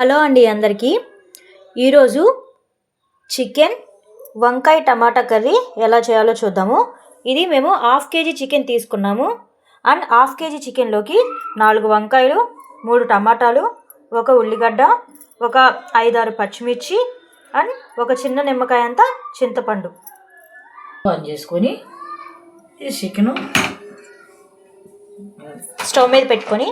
Hello అండి అందరికీ. ఈరోజు చికెన్ వంకాయ టమాటా కర్రీ ఎలా చేయాలో చూద్దాము. ఇది మేము 1/2 kg చికెన్ తీసుకున్నాము. అండ్ 1/2 kg చికెన్లోకి 4 వంకాయలు, 3 టమాటాలు, ఒక ఉల్లిగడ్డ, ఒక 5-6 పచ్చిమిర్చి అండ్ ఒక చిన్న నిమ్మకాయ అంతా చింతపండు ఆన్ చేసుకొని ఈ చికెను స్టవ్ మీద పెట్టుకొని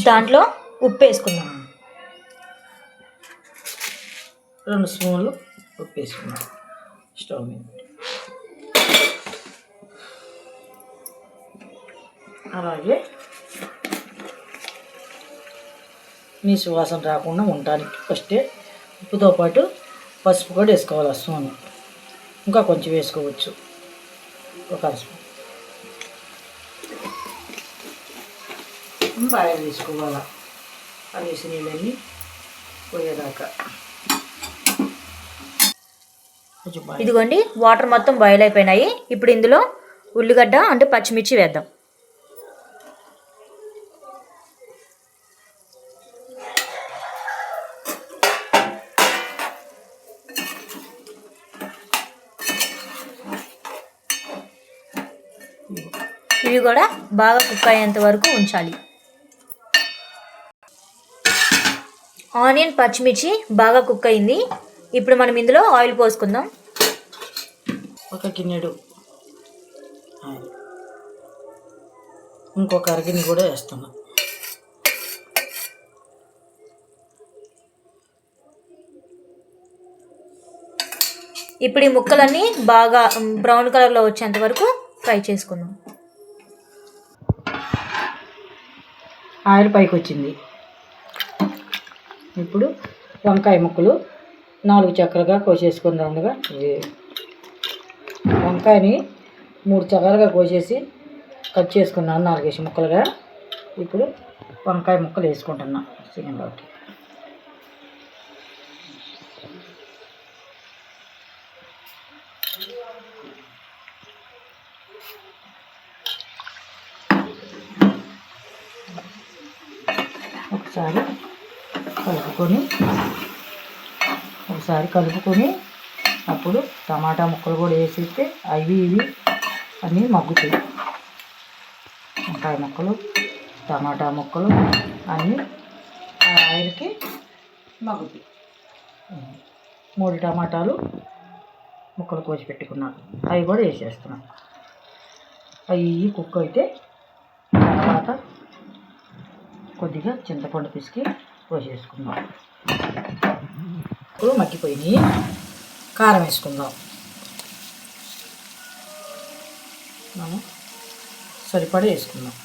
దాంట్లో ఉప్పు వేసుకుందాం. 2 స్పూన్లు ఉప్పు వేసుకుందాం స్టవ్ మీద. అలాగే మీ సువాసన రాకుండా ఉండటానికి ఫస్టే ఉప్పుతో పాటు పసుపు కూడా వేసుకోవాలి. స్పూన్ ఇంకా కొంచెం వేసుకోవచ్చు, ఒక స్పూన్ బాగా వేసుకోవాలి. అది వేసి నీళ్ళని పోయేదాకా. ఇదిగోండి, వాటర్ మొత్తం బాయిల్ అయిపోయినాయి. ఇప్పుడు ఇందులో ఉల్లిగడ్డ అంటే పచ్చిమిర్చి వేద్దాం. ఇవి కూడా బాగా కుక్ అయ్యేంత వరకు ఉంచాలి. ఆనియన్ పచ్చిమిర్చి బాగా కుక్ అయింది. ఇప్పుడు మనం ఇందులో ఆయిల్ పోసుకుందాం. ఒక గిన్నెడు ఇంకొక అరగిన్నె కూడా వేస్తున్నాం. ఇప్పుడు ఈ ముక్కలన్నీ బాగా బ్రౌన్ కలర్లో వచ్చేంత వరకు ఫ్రై చేసుకుందాం. ఆయిల్ పైకి వచ్చింది. ఇప్పుడు వంకాయ ముక్కలు 4 చక్కలుగా కోసేసుకుందాముగా. వంకాయని 3 చక్కలుగా కోసేసి కట్ చేసుకున్నాను 4 ముక్కలుగా. ఇప్పుడు వంకాయ ముక్కలు వేసుకుంటున్నా చికెన్లోకి. ఒకసారి కలుపుకొని అప్పుడు టమాటా ముక్కలు కూడా వేసేస్తే అవి ఇవి అన్నీ మగ్గుతాయి. వంకాయ ముక్కలు, టమాటా ముక్కలు అన్నీ ఆయిల్కి మగ్గుతాయి. 3 టమాటాలు ముక్కలు కోసి పెట్టుకున్నాను, అవి కూడా వేసేస్తున్నాను. అవి కుక్ అయితే తర్వాత కొద్దిగా చింతపండు పిసికి పోసేసుకుందాం. ఇప్పుడు మగ్గిపోయినాయి. కారం వేసుకుందాం. మనం సరిపడా వేసుకుందాం.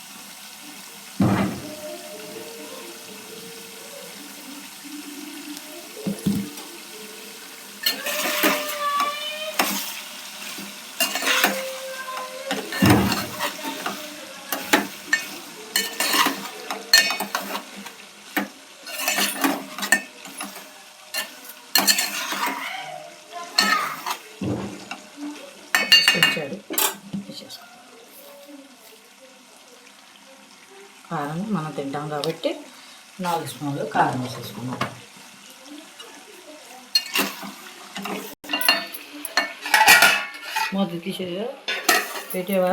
కారం మనం తింటాం కాబట్టి 4 స్పూన్లు కారం వేసేసుకున్నాం. మూత తీసేదా పెట్టేవా.